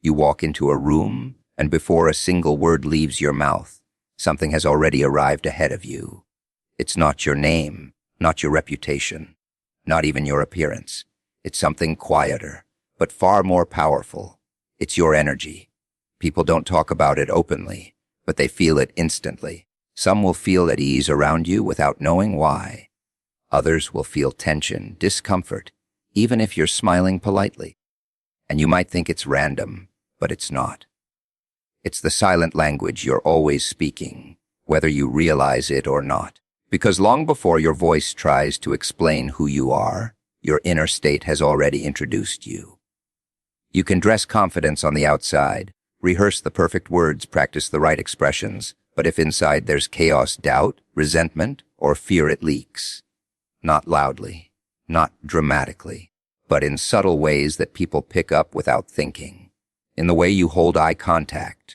You walk into a room, and before a single word leaves your mouth, something has already arrived ahead of you. It's not your name, not your reputation, not even your appearance. It's something quieter, but far more powerful. It's your energy. People don't talk about it openly, but they feel it instantly. Some will feel at ease around you without knowing why. Others will feel tension, discomfort, even if you're smiling politely. And you might think it's random, but it's not. It's the silent language you're always speaking, whether you realize it or not. Because long before your voice tries to explain who you are, your inner state has already introduced you. You can dress confidence on the outside, rehearse the perfect words, practice the right expressions, but if inside there's chaos, doubt, resentment, or fear, it leaks. Not loudly, not dramatically, but in subtle ways that people pick up without thinking. In the way you hold eye contact,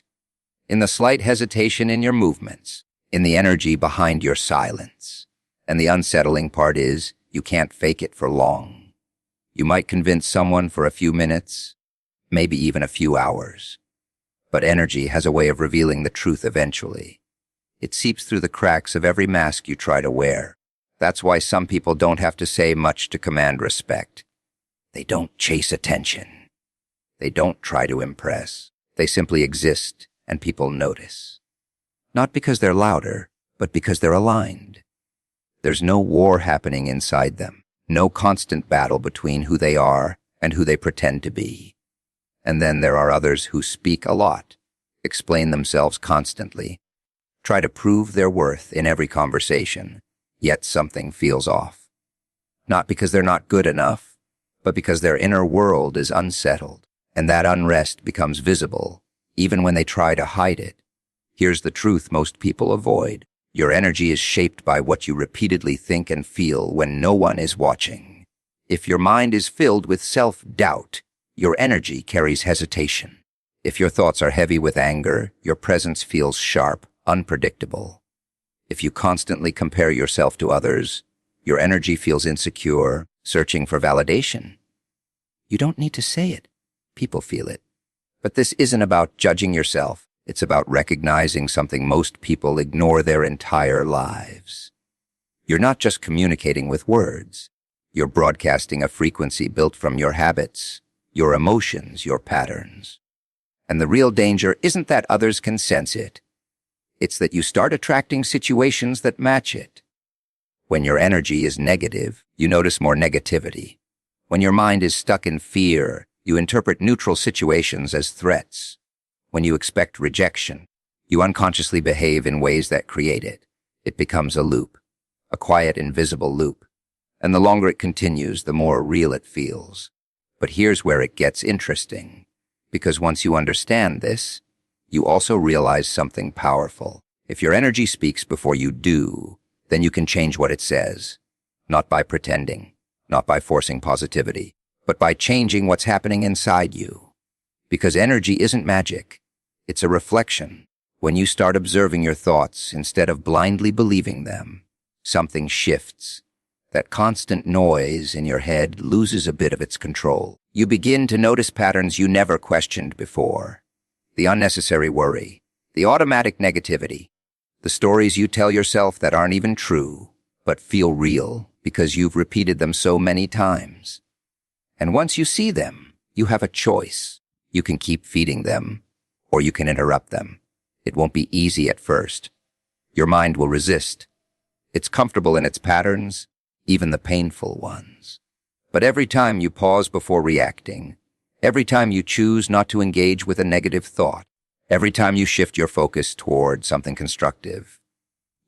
in the slight hesitation in your movements, in the energy behind your silence. And the unsettling part is, you can't fake it for long. You might convince someone for a few minutes, maybe even a few hours. But energy has a way of revealing the truth eventually. It seeps through the cracks of every mask you try to wear. That's why some people don't have to say much to command respect. They don't chase attention. They don't try to impress. They simply exist, and people notice. Not because they're louder, but because they're aligned. There's no war happening inside them, no constant battle between who they are and who they pretend to be. And then there are others who speak a lot, explain themselves constantly, try to prove their worth in every conversation, yet something feels off. Not because they're not good enough, but because their inner world is unsettled, and that unrest becomes visible, even when they try to hide it. Here's the truth most people avoid. Your energy is shaped by what you repeatedly think and feel when no one is watching. If your mind is filled with self-doubt, your energy carries hesitation. If your thoughts are heavy with anger, your presence feels sharp, unpredictable. If you constantly compare yourself to others, your energy feels insecure, searching for validation. You don't need to say it. People feel it. But this isn't about judging yourself. It's about recognizing something most people ignore their entire lives. You're not just communicating with words. You're broadcasting a frequency built from your habits, your emotions, your patterns. And the real danger isn't that others can sense it. It's that you start attracting situations that match it. When your energy is negative, you notice more negativity. When your mind is stuck in fear, you interpret neutral situations as threats. When you expect rejection, you unconsciously behave in ways that create it. It becomes a loop, a quiet, invisible loop. And the longer it continues, the more real it feels. But here's where it gets interesting. Because once you understand this, you also realize something powerful. If your energy speaks before you do, then you can change what it says. Not by pretending, not by forcing positivity, but by changing what's happening inside you. Because energy isn't magic. It's a reflection. When you start observing your thoughts instead of blindly believing them, something shifts. That constant noise in your head loses a bit of its control. You begin to notice patterns you never questioned before. The unnecessary worry, the automatic negativity, the stories you tell yourself that aren't even true, but feel real because you've repeated them so many times. And once you see them, you have a choice. You can keep feeding them, or you can interrupt them. It won't be easy at first. Your mind will resist. It's comfortable in its patterns, even the painful ones. But every time you pause before reacting, every time you choose not to engage with a negative thought, every time you shift your focus toward something constructive,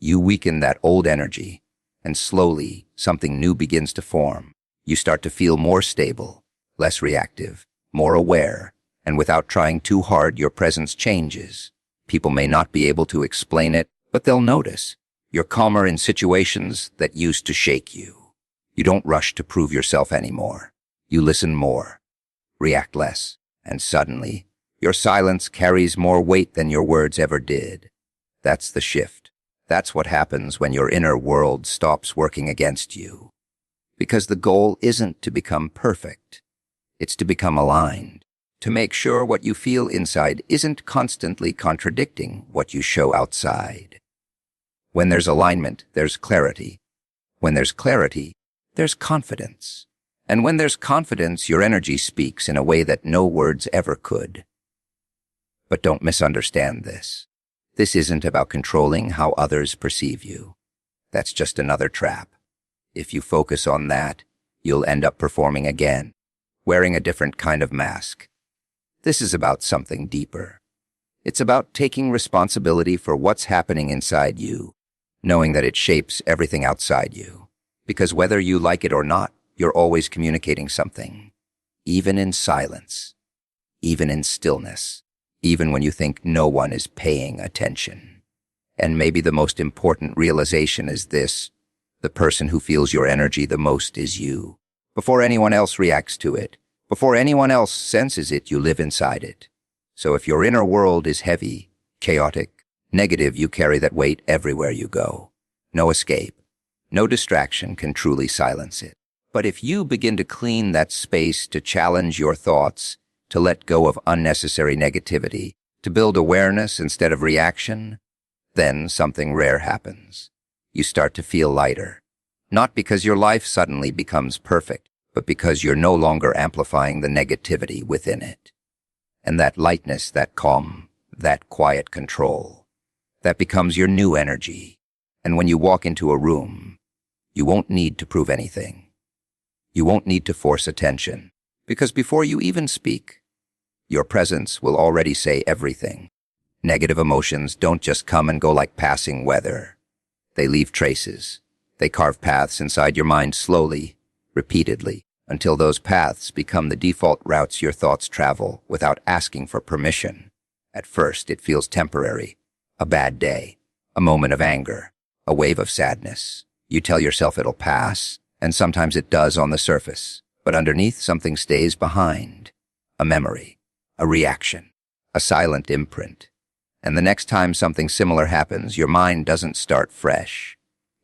you weaken that old energy, and slowly something new begins to form. You start to feel more stable, less reactive, more aware, and without trying too hard, your presence changes. People may not be able to explain it, but they'll notice. You're calmer in situations that used to shake you. You don't rush to prove yourself anymore. You listen more, react less, and suddenly, your silence carries more weight than your words ever did. That's the shift. That's what happens when your inner world stops working against you. Because the goal isn't to become perfect. It's to become aligned, to make sure what you feel inside isn't constantly contradicting what you show outside. When there's alignment, there's clarity. When there's clarity, there's confidence. And when there's confidence, your energy speaks in a way that no words ever could. But don't misunderstand this. This isn't about controlling how others perceive you. That's just another trap. If you focus on that, you'll end up performing again, wearing a different kind of mask. This is about something deeper. It's about taking responsibility for what's happening inside you, knowing that it shapes everything outside you. Because whether you like it or not, you're always communicating something, even in silence, even in stillness, even when you think no one is paying attention. And maybe the most important realization is this: the person who feels your energy the most is you. Before anyone else reacts to it, before anyone else senses it, you live inside it. So if your inner world is heavy, chaotic, negative, you carry that weight everywhere you go. No escape, no distraction can truly silence it. But if you begin to clean that space, to challenge your thoughts, to let go of unnecessary negativity, to build awareness instead of reaction, then something rare happens. You start to feel lighter. Not because your life suddenly becomes perfect, but because you're no longer amplifying the negativity within it. And that lightness, that calm, that quiet control, that becomes your new energy. And when you walk into a room, you won't need to prove anything. You won't need to force attention, because before you even speak, your presence will already say everything. Negative emotions don't just come and go like passing weather. They leave traces. They carve paths inside your mind slowly, repeatedly, until those paths become the default routes your thoughts travel without asking for permission. At first, it feels temporary. A bad day, a moment of anger, a wave of sadness. You tell yourself it'll pass, and sometimes it does on the surface. But underneath, something stays behind. A memory, a reaction, a silent imprint. And the next time something similar happens, your mind doesn't start fresh.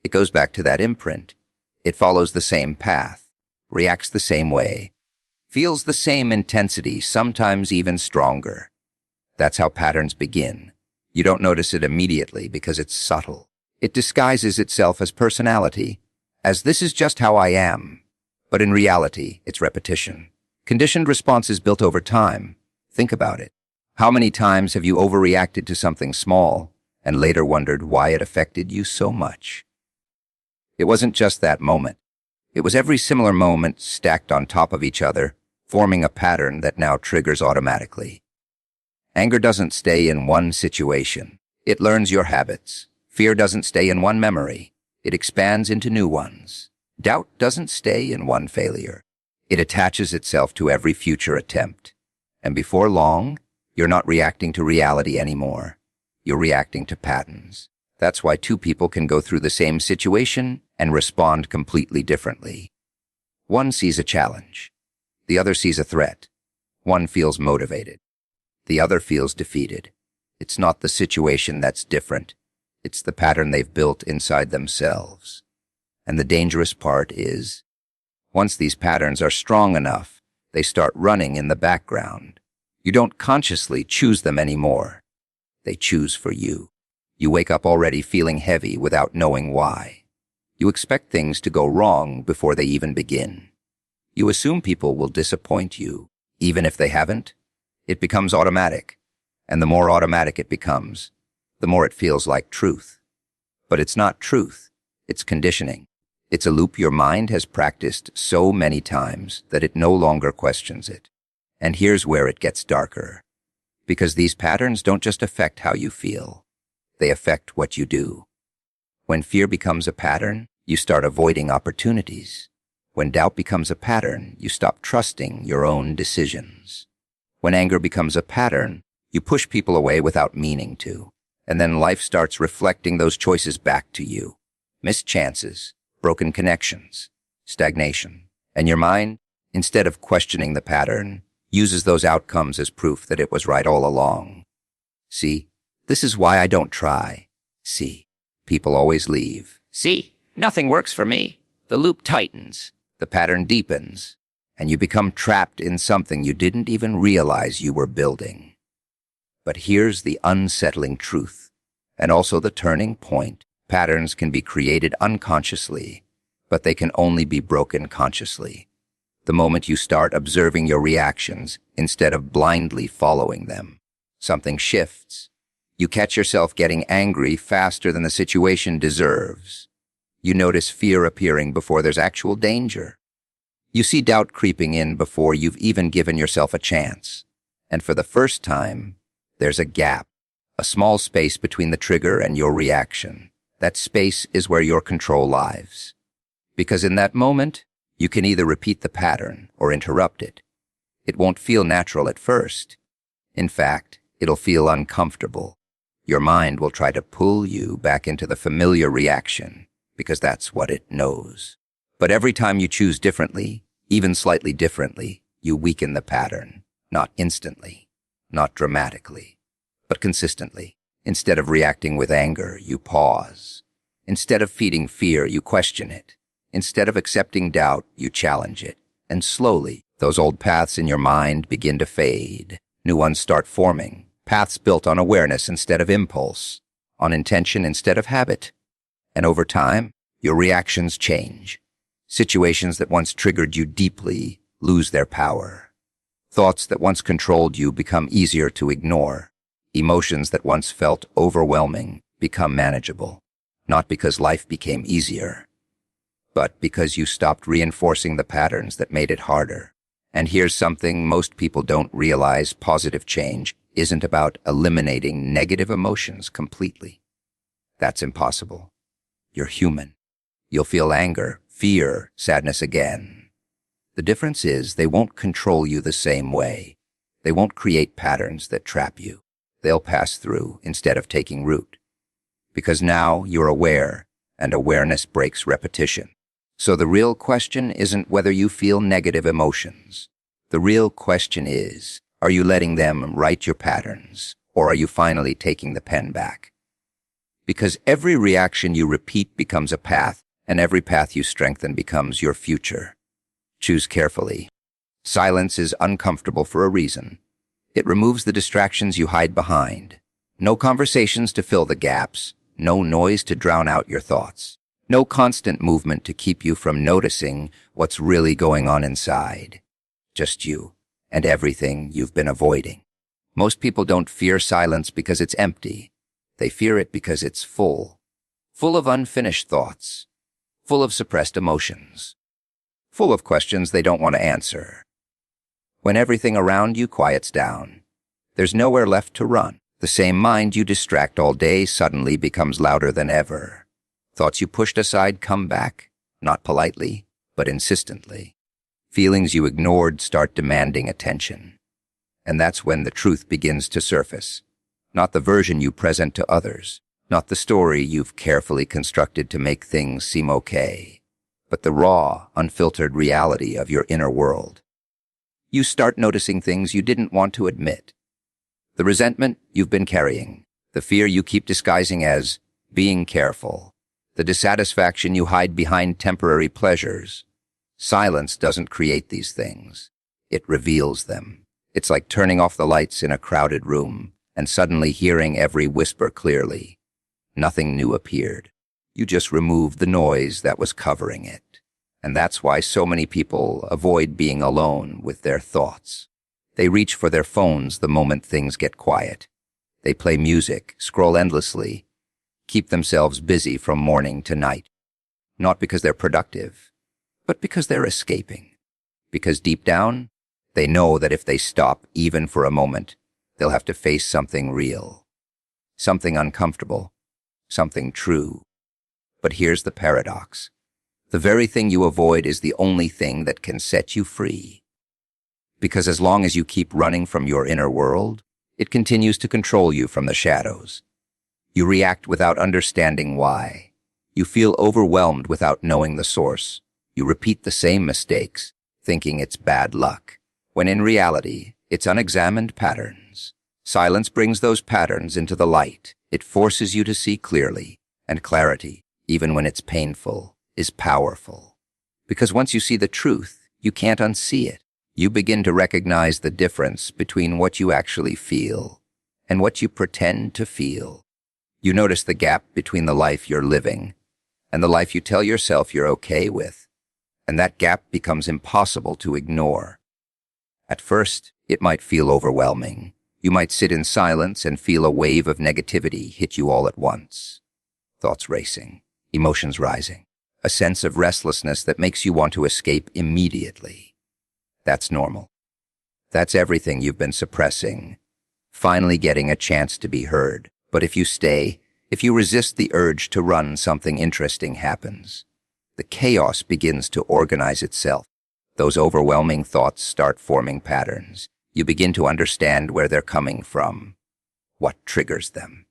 It goes back to that imprint. It follows the same path, reacts the same way, feels the same intensity, sometimes even stronger. That's how patterns begin. You don't notice it immediately because it's subtle. It disguises itself as personality, as this is just how I am. But in reality, it's repetition. Conditioned responses built over time. Think about it. How many times have you overreacted to something small and later wondered why it affected you so much? It wasn't just that moment. It was every similar moment stacked on top of each other, forming a pattern that now triggers automatically. Anger doesn't stay in one situation. It learns your habits. Fear doesn't stay in one memory. It expands into new ones. Doubt doesn't stay in one failure. It attaches itself to every future attempt. And before long, you're not reacting to reality anymore. You're reacting to patterns. That's why two people can go through the same situation and respond completely differently. One sees a challenge. The other sees a threat. One feels motivated. The other feels defeated. It's not the situation that's different. It's the pattern they've built inside themselves. And the dangerous part is, once these patterns are strong enough, they start running in the background. You don't consciously choose them anymore. They choose for you. You wake up already feeling heavy without knowing why. You expect things to go wrong before they even begin. You assume people will disappoint you, even if they haven't. It becomes automatic. And the more automatic it becomes, the more it feels like truth. But it's not truth. It's conditioning. It's a loop your mind has practiced so many times that it no longer questions it. And here's where it gets darker. Because these patterns don't just affect how you feel. They affect what you do. When fear becomes a pattern, you start avoiding opportunities. When doubt becomes a pattern, you stop trusting your own decisions. When anger becomes a pattern, you push people away without meaning to. And then life starts reflecting those choices back to you. Missed chances, broken connections, stagnation. And your mind, instead of questioning the pattern, uses those outcomes as proof that it was right all along. See, this is why I don't try. See, people always leave. See, nothing works for me. The loop tightens. The pattern deepens. and you become trapped in something you didn't even realize you were building. But here's the unsettling truth, and also the turning point. Patterns can be created unconsciously, but they can only be broken consciously. The moment you start observing your reactions instead of blindly following them, something shifts. You catch yourself getting angry faster than the situation deserves. You notice fear appearing before there's actual danger. You see doubt creeping in before you've even given yourself a chance. And for the first time, there's a gap, a small space between the trigger and your reaction. That space is where your control lies. Because in that moment, you can either repeat the pattern or interrupt it. It won't feel natural at first. In fact, it'll feel uncomfortable. Your mind will try to pull you back into the familiar reaction, because that's what it knows. But every time you choose differently, even slightly differently, you weaken the pattern. Not instantly, not dramatically, but consistently. Instead of reacting with anger, you pause. Instead of feeding fear, you question it. Instead of accepting doubt, you challenge it. And slowly, those old paths in your mind begin to fade. New ones start forming. Paths built on awareness instead of impulse, on intention instead of habit. And over time, your reactions change. Situations that once triggered you deeply lose their power. Thoughts that once controlled you become easier to ignore. Emotions that once felt overwhelming become manageable. Not because life became easier, but because you stopped reinforcing the patterns that made it harder. And here's something most people don't realize: positive change isn't about eliminating negative emotions completely. That's impossible. You're human. You'll feel anger, fear, sadness again. The difference is they won't control you the same way. They won't create patterns that trap you. They'll pass through instead of taking root. Because now you're aware, and awareness breaks repetition. So the real question isn't whether you feel negative emotions. The real question is, are you letting them write your patterns, or are you finally taking the pen back? Because every reaction you repeat becomes a path, and every path you strengthen becomes your future. Choose carefully. Silence is uncomfortable for a reason. It removes the distractions you hide behind. No conversations to fill the gaps, no noise to drown out your thoughts. No constant movement to keep you from noticing what's really going on inside. Just you and everything you've been avoiding. Most people don't fear silence because it's empty. They fear it because it's full. Full of unfinished thoughts. Full of suppressed emotions. Full of questions they don't want to answer. When everything around you quiets down, there's nowhere left to run. The same mind you distract all day suddenly becomes louder than ever. Thoughts you pushed aside come back, not politely, but insistently. Feelings you ignored start demanding attention. And that's when the truth begins to surface. Not the version you present to others, not the story you've carefully constructed to make things seem okay, but the raw, unfiltered reality of your inner world. You start noticing things you didn't want to admit. The resentment you've been carrying, the fear you keep disguising as being careful, the dissatisfaction you hide behind temporary pleasures. Silence doesn't create these things. It reveals them. It's like turning off the lights in a crowded room and suddenly hearing every whisper clearly. Nothing new appeared. You just removed the noise that was covering it. And that's why so many people avoid being alone with their thoughts. They reach for their phones the moment things get quiet. They play music, scroll endlessly, keep themselves busy from morning to night. Not because they're productive, but because they're escaping. Because deep down, they know that if they stop even for a moment, they'll have to face something real, something uncomfortable, something true. But here's the paradox. The very thing you avoid is the only thing that can set you free. Because as long as you keep running from your inner world, it continues to control you from the shadows. You react without understanding why. You feel overwhelmed without knowing the source. You repeat the same mistakes, thinking it's bad luck, when in reality, it's unexamined patterns. Silence brings those patterns into the light. It forces you to see clearly, and clarity, even when it's painful, is powerful. Because once you see the truth, You can't unsee it. You begin to recognize the difference between what you actually feel and what you pretend to feel. You notice the gap between the life you're living and the life you tell yourself you're okay with, and that gap becomes impossible to ignore. At first, it might feel overwhelming. You might sit in silence and feel a wave of negativity hit you all at once. Thoughts racing, emotions rising, a sense of restlessness that makes you want to escape immediately. That's normal. That's everything you've been suppressing, finally getting a chance to be heard. But if you stay, if you resist the urge to run, something interesting happens. The chaos begins to organize itself. Those overwhelming thoughts start forming patterns. You begin to understand where they're coming from, what triggers them,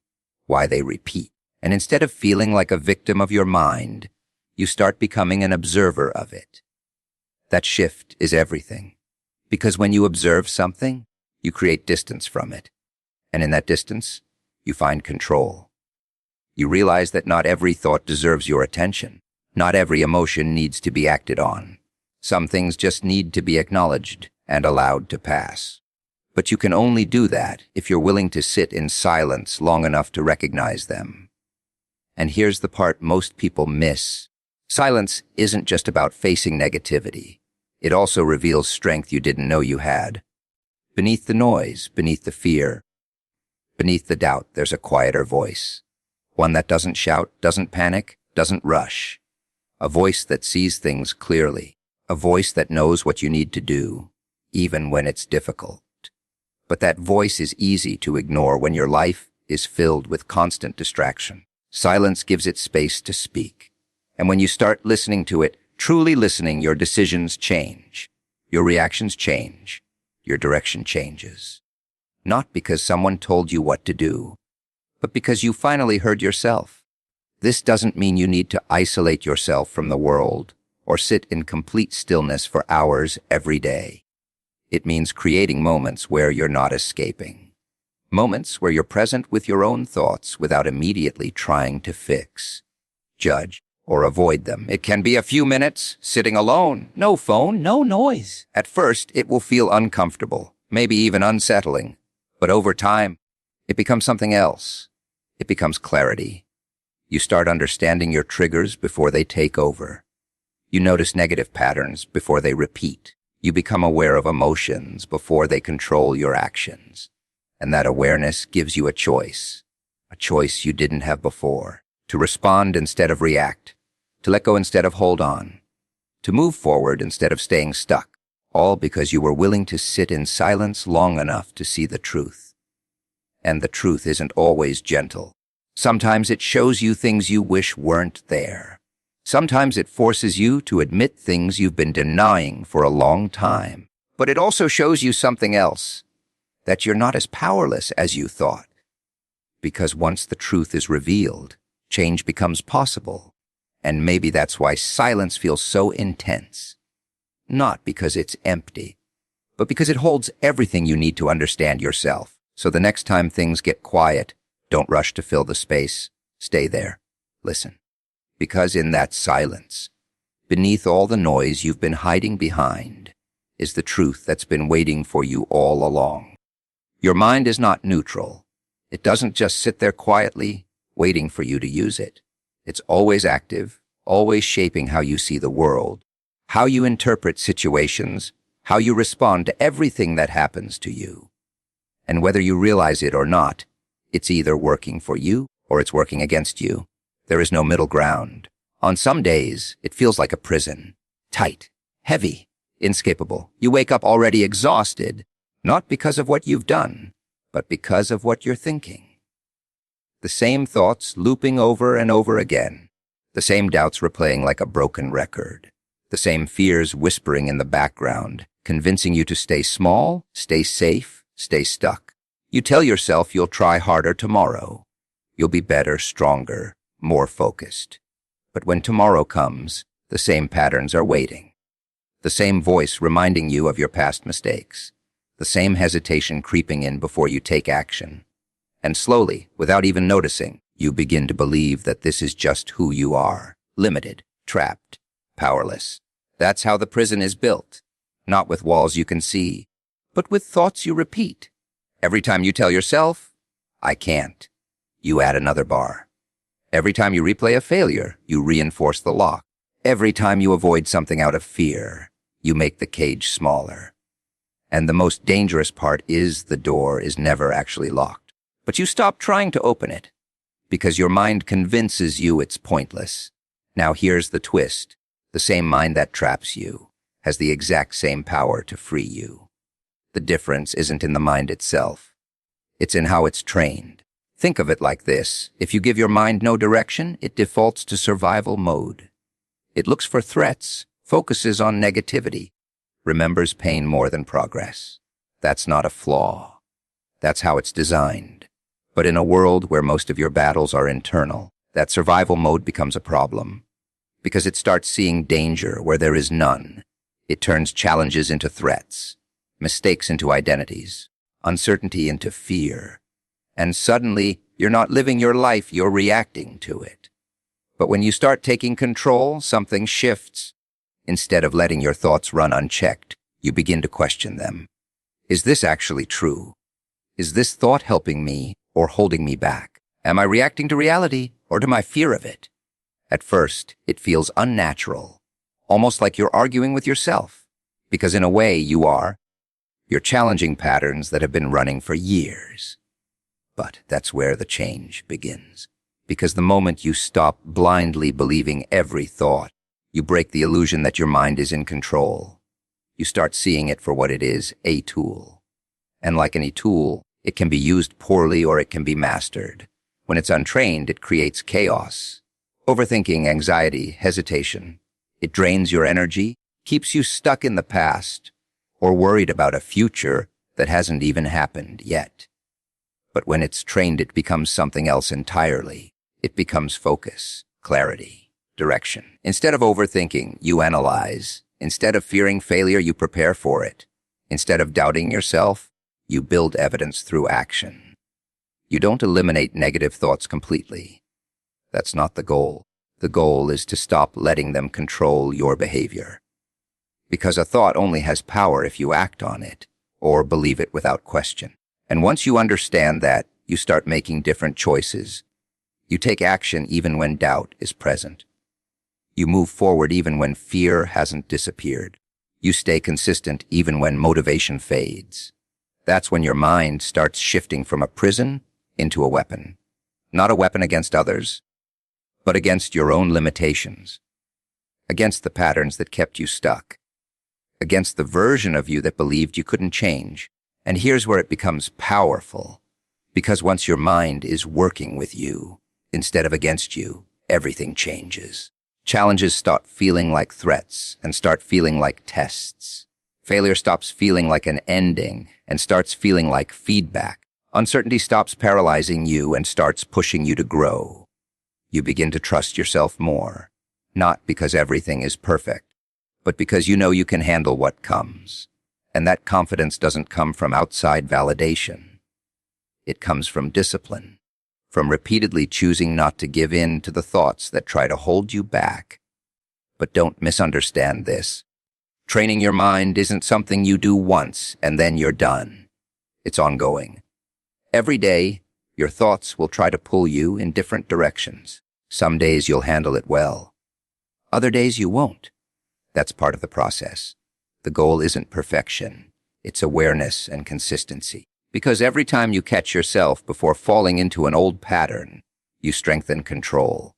why they repeat. And instead of feeling like a victim of your mind, you start becoming an observer of it. That shift is everything. Because when you observe something, you create distance from it. And in that distance, you find control. You realize that not every thought deserves your attention. Not every emotion needs to be acted on. Some things just need to be acknowledged and allowed to pass. But you can only do that if you're willing to sit in silence long enough to recognize them. And here's the part most people miss. Silence isn't just about facing negativity. It also reveals strength you didn't know you had. Beneath the noise, beneath the fear, beneath the doubt, there's a quieter voice. One that doesn't shout, doesn't panic, doesn't rush. A voice that sees things clearly. A voice that knows what you need to do, even when it's difficult. But that voice is easy to ignore when your life is filled with constant distraction. Silence gives it space to speak. And when you start listening to it, truly listening, your decisions change. Your reactions change. Your direction changes. Not because someone told you what to do, but because you finally heard yourself. This doesn't mean you need to isolate yourself from the world or sit in complete stillness for hours every day. It means creating moments where you're not escaping. Moments where you're present with your own thoughts without immediately trying to fix, judge, or avoid them. It can be a few minutes, sitting alone, no phone, no noise. At first, it will feel uncomfortable, maybe even unsettling. But over time, it becomes something else. It becomes clarity. You start understanding your triggers before they take over. You notice negative patterns before they repeat. You become aware of emotions before they control your actions. And that awareness gives you a choice you didn't have before. To respond instead of react. To let go instead of hold on. To move forward instead of staying stuck. All because you were willing to sit in silence long enough to see the truth. And the truth isn't always gentle. Sometimes it shows you things you wish weren't there. Sometimes it forces you to admit things you've been denying for a long time. But it also shows you something else, that you're not as powerless as you thought. Because once the truth is revealed, change becomes possible. And maybe that's why silence feels so intense. Not because it's empty, but because it holds everything you need to understand yourself. So the next time things get quiet, don't rush to fill the space. Stay there. Listen. Because in that silence, beneath all the noise you've been hiding behind, is the truth that's been waiting for you all along. Your mind is not neutral. It doesn't just sit there quietly, waiting for you to use it. It's always active, always shaping how you see the world, how you interpret situations, how you respond to everything that happens to you. And whether you realize it or not, it's either working for you or it's working against you. There is no middle ground. On some days, it feels like a prison. Tight, heavy, inescapable. You wake up already exhausted, not because of what you've done, but because of what you're thinking. The same thoughts looping over and over again. The same doubts replaying like a broken record. The same fears whispering in the background, convincing you to stay small, stay safe, stay stuck. You tell yourself you'll try harder tomorrow. You'll be better, stronger, more focused. But when tomorrow comes, the same patterns are waiting. The same voice reminding you of your past mistakes. The same hesitation creeping in before you take action. And slowly, without even noticing, you begin to believe that this is just who you are. Limited, trapped, powerless. That's how the prison is built, not with walls you can see, but with thoughts you repeat. Every time you tell yourself, I can't, you add another bar. Every time you replay a failure, you reinforce the lock. Every time you avoid something out of fear, you make the cage smaller. And the most dangerous part is the door is never actually locked. But you stop trying to open it, because your mind convinces you it's pointless. Now here's the twist. The same mind that traps you has the exact same power to free you. The difference isn't in the mind itself. It's in how it's trained. Think of it like this. If you give your mind no direction, it defaults to survival mode. It looks for threats, focuses on negativity, remembers pain more than progress. That's not a flaw. That's how it's designed. But in a world where most of your battles are internal, that survival mode becomes a problem. Because it starts seeing danger where there is none. It turns challenges into threats, mistakes into identities, uncertainty into fear. And suddenly, you're not living your life, you're reacting to it. But when you start taking control, something shifts. Instead of letting your thoughts run unchecked, you begin to question them. Is this actually true? Is this thought helping me or holding me back? Am I reacting to reality or to my fear of it? At first, it feels unnatural, almost like you're arguing with yourself, because in a way you are. You're challenging patterns that have been running for years. But that's where the change begins, because the moment you stop blindly believing every thought, you break the illusion that your mind is in control. You start seeing it for what it is, a tool. And like any tool, it can be used poorly or it can be mastered. When it's untrained, it creates chaos. Overthinking, anxiety, hesitation. It drains your energy, keeps you stuck in the past, or worried about a future that hasn't even happened yet. But when it's trained, it becomes something else entirely. It becomes focus, clarity, direction. Instead of overthinking, you analyze. Instead of fearing failure, you prepare for it. Instead of doubting yourself, you build evidence through action. You don't eliminate negative thoughts completely. That's not the goal. The goal is to stop letting them control your behavior. Because a thought only has power if you act on it, or believe it without question. And once you understand that, you start making different choices. You take action even when doubt is present. You move forward even when fear hasn't disappeared. You stay consistent even when motivation fades. That's when your mind starts shifting from a prison into a weapon. Not a weapon against others, but against your own limitations. Against the patterns that kept you stuck. Against the version of you that believed you couldn't change. And here's where it becomes powerful. Because once your mind is working with you, instead of against you, everything changes. Challenges stop feeling like threats and start feeling like tests. Failure stops feeling like an ending and starts feeling like feedback. Uncertainty stops paralyzing you and starts pushing you to grow. You begin to trust yourself more, not because everything is perfect, but because you know you can handle what comes. And that confidence doesn't come from outside validation. It comes from discipline, from repeatedly choosing not to give in to the thoughts that try to hold you back. But don't misunderstand this. Training your mind isn't something you do once and then you're done. It's ongoing. Every day, your thoughts will try to pull you in different directions. Some days you'll handle it well. Other days you won't. That's part of the process. The goal isn't perfection. It's awareness and consistency. Because every time you catch yourself before falling into an old pattern, you strengthen control.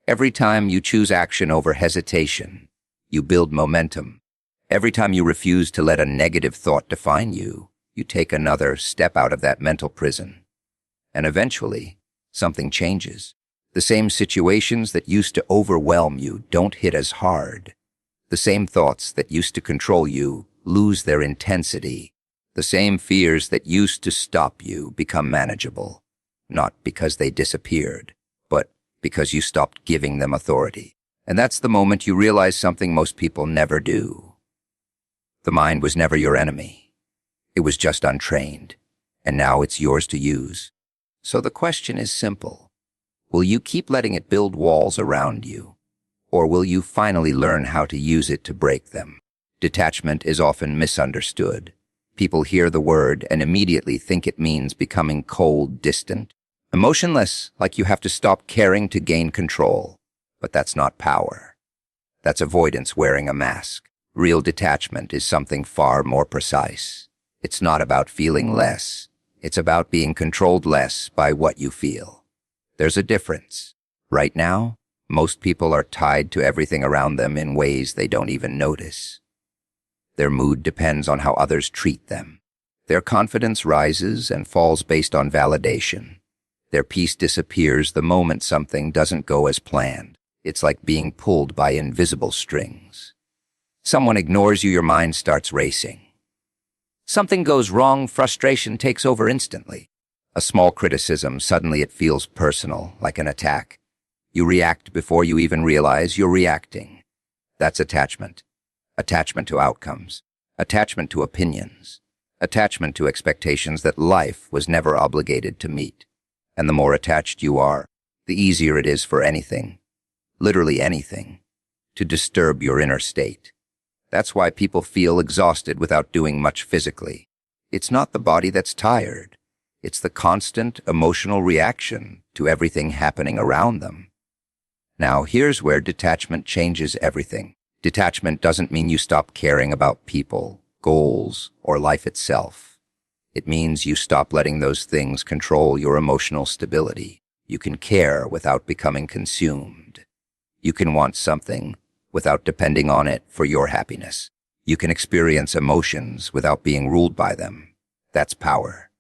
Every time you choose action over hesitation, you build momentum. Every time you refuse to let a negative thought define you, you take another step out of that mental prison. And eventually, something changes. The same situations that used to overwhelm you don't hit as hard. The same thoughts that used to control you lose their intensity. The same fears that used to stop you become manageable, not because they disappeared, but because you stopped giving them authority. And that's the moment you realize something most people never do. The mind was never your enemy. It was just untrained, and now it's yours to use. So the question is simple. Will you keep letting it build walls around you? Or will you finally learn how to use it to break them? Detachment is often misunderstood. People hear the word and immediately think it means becoming cold, distant, emotionless, like you have to stop caring to gain control. But that's not power. That's avoidance wearing a mask. Real detachment is something far more precise. It's not about feeling less. It's about being controlled less by what you feel. There's a difference. Right now, most people are tied to everything around them in ways they don't even notice. Their mood depends on how others treat them. Their confidence rises and falls based on validation. Their peace disappears the moment something doesn't go as planned. It's like being pulled by invisible strings. Someone ignores you, your mind starts racing. Something goes wrong, frustration takes over instantly. A small criticism, suddenly it feels personal, like an attack. You react before you even realize you're reacting. That's attachment. Attachment to outcomes. Attachment to opinions. Attachment to expectations that life was never obligated to meet. And the more attached you are, the easier it is for anything, literally anything, to disturb your inner state. That's why people feel exhausted without doing much physically. It's not the body that's tired. It's the constant emotional reaction to everything happening around them. Now, here's where detachment changes everything. Detachment doesn't mean you stop caring about people, goals, or life itself. It means you stop letting those things control your emotional stability. You can care without becoming consumed. You can want something without depending on it for your happiness. You can experience emotions without being ruled by them. That's power.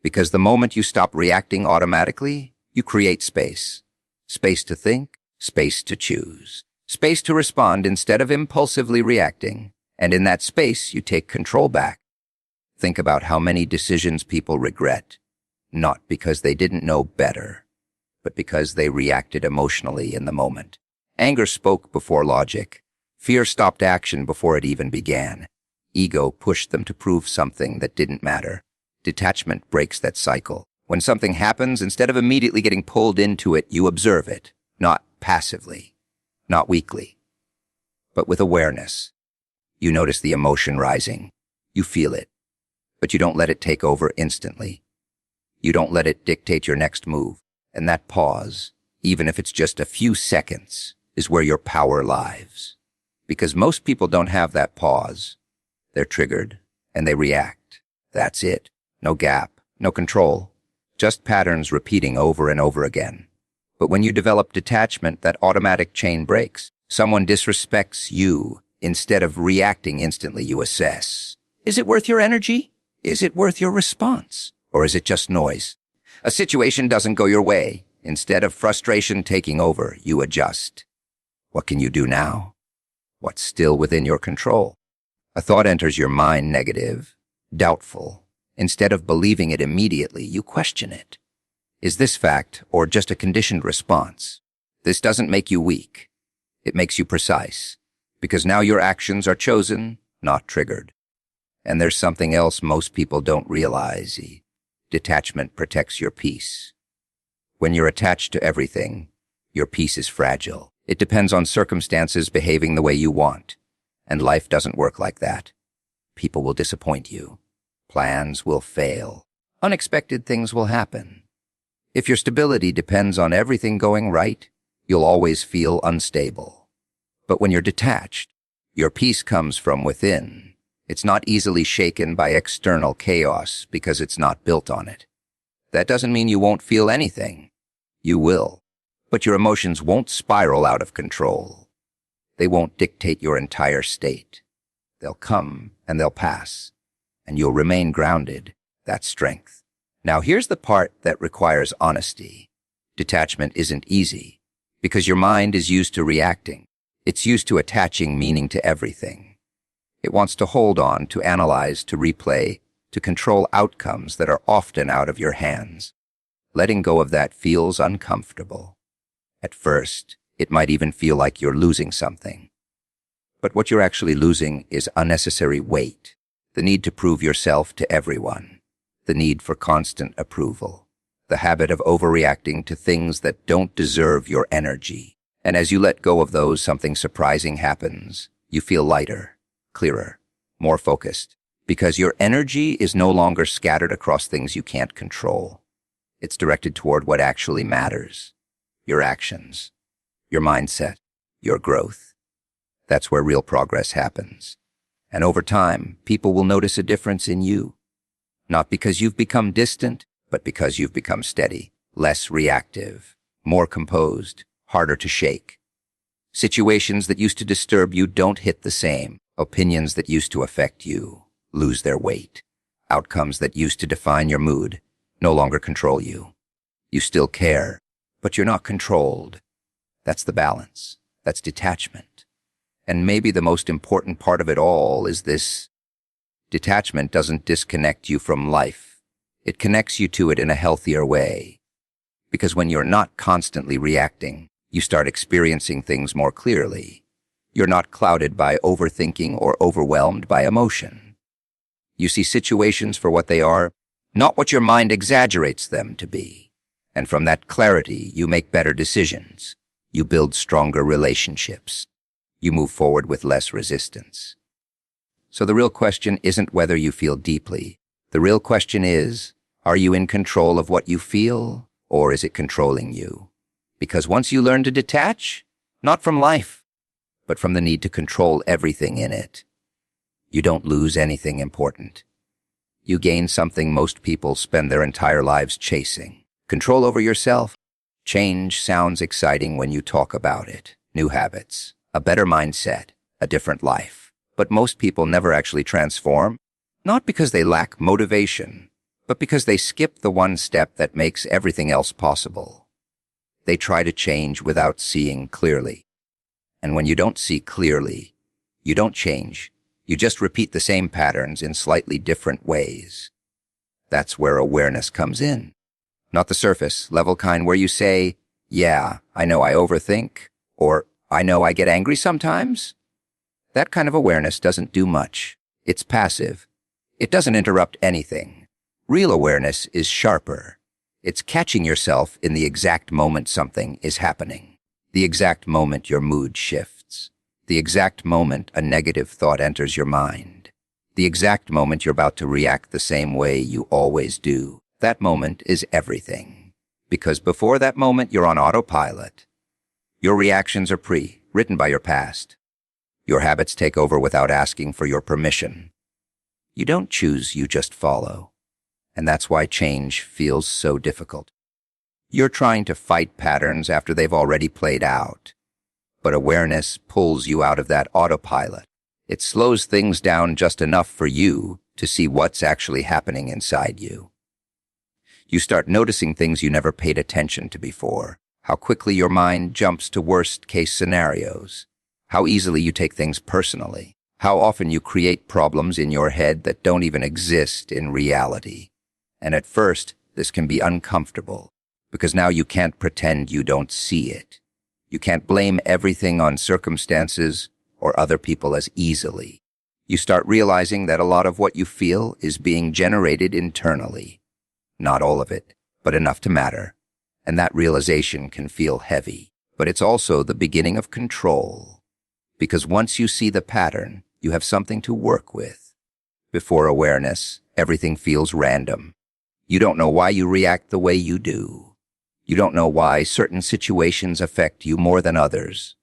Because the moment you stop reacting automatically, you create space. Space to think, space to choose. Space to respond instead of impulsively reacting. And in that space, you take control back. Think about how many decisions people regret, not because they didn't know better, but because they reacted emotionally in the moment. Anger spoke before logic. Fear stopped action before it even began. Ego pushed them to prove something that didn't matter. Detachment breaks that cycle. When something happens, instead of immediately getting pulled into it, you observe it, not passively, not weakly, but with awareness. You notice the emotion rising. You feel it, but you don't let it take over instantly. You don't let it dictate your next move. And that pause, even if it's just a few seconds, is where your power lies. Because most people don't have that pause. They're triggered, and they react. That's it. No gap, no control. Just patterns repeating over and over again. But when you develop detachment, that automatic chain breaks. Someone disrespects you. Instead of reacting instantly, you assess. Is it worth your energy? Is it worth your response? Or is it just noise? A situation doesn't go your way. Instead of frustration taking over, you adjust. What can you do now? What's still within your control? A thought enters your mind, negative, doubtful. Instead of believing it immediately, you question it. Is this fact or just a conditioned response? This doesn't make you weak. It makes you precise. Because now your actions are chosen, not triggered. And there's something else most people don't realize. Detachment protects your peace. When you're attached to everything, your peace is fragile. It depends on circumstances behaving the way you want. And life doesn't work like that. People will disappoint you. Plans will fail. Unexpected things will happen. If your stability depends on everything going right, you'll always feel unstable. But when you're detached, your peace comes from within. It's not easily shaken by external chaos because it's not built on it. That doesn't mean you won't feel anything. You will. But your emotions won't spiral out of control. They won't dictate your entire state. They'll come and they'll pass. And you'll remain grounded. That's strength. Now here's the part that requires honesty. Detachment isn't easy because your mind is used to reacting. It's used to attaching meaning to everything. It wants to hold on, to analyze, to replay, to control outcomes that are often out of your hands. Letting go of that feels uncomfortable. At first, it might even feel like you're losing something. But what you're actually losing is unnecessary weight, the need to prove yourself to everyone, the need for constant approval, the habit of overreacting to things that don't deserve your energy. And as you let go of those, something surprising happens. You feel lighter, clearer, more focused, because your energy is no longer scattered across things you can't control. It's directed toward what actually matters: your actions, your mindset, your growth. That's where real progress happens. And over time, people will notice a difference in you. Not because you've become distant, but because you've become steady, less reactive, more composed, harder to shake. Situations that used to disturb you don't hit the same. Opinions that used to affect you lose their weight. Outcomes that used to define your mood no longer control you. You still care, but you're not controlled. That's the balance. That's detachment. And maybe the most important part of it all is this: detachment doesn't disconnect you from life. It connects you to it in a healthier way. Because when you're not constantly reacting, you start experiencing things more clearly. You're not clouded by overthinking or overwhelmed by emotion. You see situations for what they are, not what your mind exaggerates them to be. And from that clarity, you make better decisions. You build stronger relationships. You move forward with less resistance. So the real question isn't whether you feel deeply. The real question is, are you in control of what you feel, or is it controlling you? Because once you learn to detach, not from life, but from the need to control everything in it, you don't lose anything important. You gain something most people spend their entire lives chasing: control over yourself. Change sounds exciting when you talk about it. New habits, a better mindset, a different life. But most people never actually transform, not because they lack motivation, but because they skip the one step that makes everything else possible. They try to change without seeing clearly. And when you don't see clearly, you don't change. You just repeat the same patterns in slightly different ways. That's where awareness comes in. Not the surface level kind where you say, "Yeah, I know I overthink," or "I know I get angry sometimes." That kind of awareness doesn't do much. It's passive. It doesn't interrupt anything. Real awareness is sharper. It's catching yourself in the exact moment something is happening. The exact moment your mood shifts. The exact moment a negative thought enters your mind. The exact moment you're about to react the same way you always do. That moment is everything. Because before that moment, you're on autopilot. Your reactions are pre-written by your past. Your habits take over without asking for your permission. You don't choose, you just follow. And that's why change feels so difficult. You're trying to fight patterns after they've already played out. But awareness pulls you out of that autopilot. It slows things down just enough for you to see what's actually happening inside you. You start noticing things you never paid attention to before. How quickly your mind jumps to worst-case scenarios. How easily you take things personally. How often you create problems in your head that don't even exist in reality. And at first, this can be uncomfortable, because now you can't pretend you don't see it. You can't blame everything on circumstances or other people as easily. You start realizing that a lot of what you feel is being generated internally. Not all of it, but enough to matter. And that realization can feel heavy. But it's also the beginning of control. Because once you see the pattern, you have something to work with. Before awareness, everything feels random. You don't know why you react the way you do. You don't know why certain situations affect you more than others.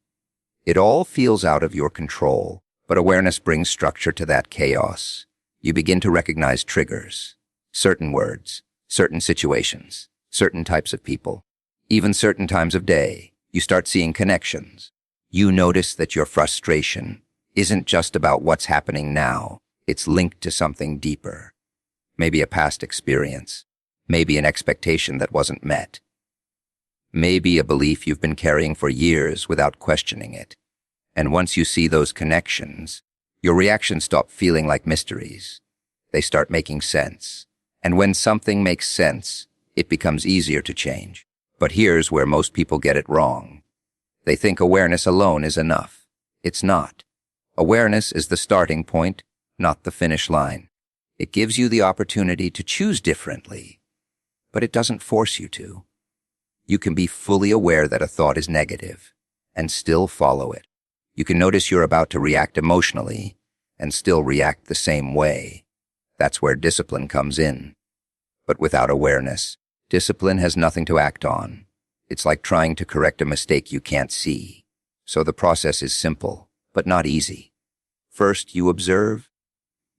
It all feels out of your control, but awareness brings structure to that chaos. You begin to recognize triggers, certain words, certain situations, certain types of people, even certain times of day. You start seeing connections. You notice that your frustration isn't just about what's happening now. It's linked to something deeper. Maybe a past experience. Maybe an expectation that wasn't met. Maybe a belief you've been carrying for years without questioning it. And once you see those connections, your reactions stop feeling like mysteries. They start making sense. And when something makes sense, it becomes easier to change. But here's where most people get it wrong. They think awareness alone is enough. It's not. Awareness is the starting point, not the finish line. It gives you the opportunity to choose differently, but it doesn't force you to. You can be fully aware that a thought is negative, and still follow it. You can notice you're about to react emotionally and still react the same way. That's where discipline comes in. But without awareness, discipline has nothing to act on. It's like trying to correct a mistake you can't see. So the process is simple, but not easy. First, you observe.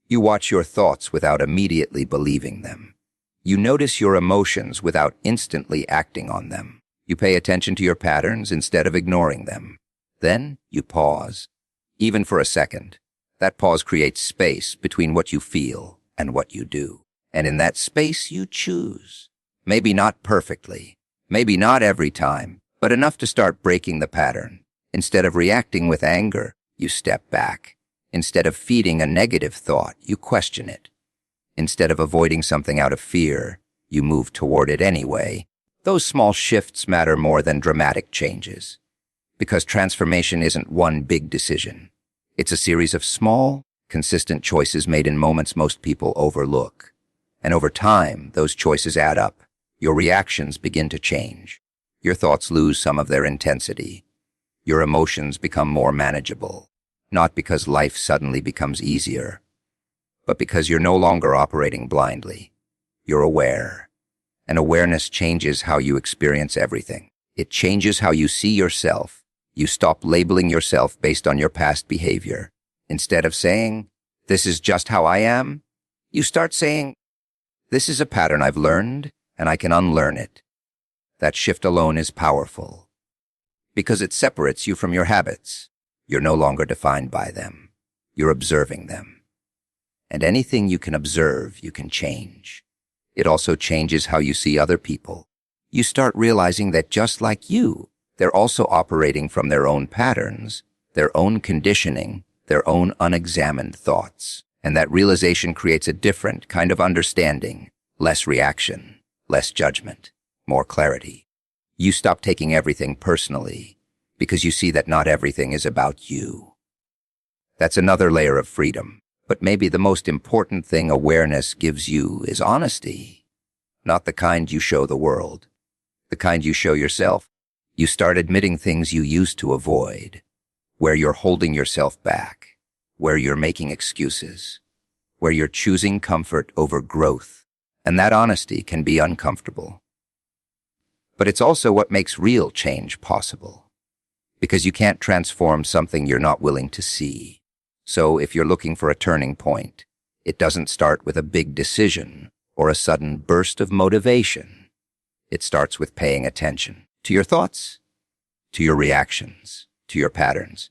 You watch your thoughts without immediately believing them. You notice your emotions without instantly acting on them. You pay attention to your patterns instead of ignoring them. Then you pause, even for a second. That pause creates space between what you feel and what you do. And in that space, you choose. Maybe not perfectly, maybe not every time, but enough to start breaking the pattern. Instead of reacting with anger, you step back. Instead of feeding a negative thought, you question it. Instead of avoiding something out of fear, you move toward it anyway. Those small shifts matter more than dramatic changes. Because transformation isn't one big decision. It's a series of small, consistent choices made in moments most people overlook. And over time, those choices add up. Your reactions begin to change. Your thoughts lose some of their intensity. Your emotions become more manageable. Not because life suddenly becomes easier, but because you're no longer operating blindly. You're aware. And awareness changes how you experience everything. It changes how you see yourself. You stop labeling yourself based on your past behavior. Instead of saying, "This is just how I am," you start saying, "This is a pattern I've learned, and I can unlearn it." That shift alone is powerful, because it separates you from your habits. You're no longer defined by them. You're observing them. And anything you can observe, you can change. It also changes how you see other people. You start realizing that just like you, they're also operating from their own patterns, their own conditioning, their own unexamined thoughts. And that realization creates a different kind of understanding, less reaction, less judgment, more clarity. You stop taking everything personally, because you see that not everything is about you. That's another layer of freedom. But maybe the most important thing awareness gives you is honesty. Not the kind you show the world, the kind you show yourself. You start admitting things you used to avoid, where you're holding yourself back, where you're making excuses, where you're choosing comfort over growth. And that honesty can be uncomfortable. But it's also what makes real change possible. Because you can't transform something you're not willing to see. So if you're looking for a turning point, it doesn't start with a big decision or a sudden burst of motivation. It starts with paying attention to your thoughts, to your reactions, to your patterns,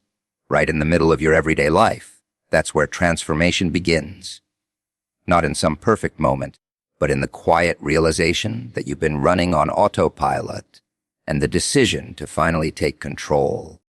right in the middle of your everyday life. That's where transformation begins. Not in some perfect moment, but in the quiet realization that you've been running on autopilot, and the decision to finally take control.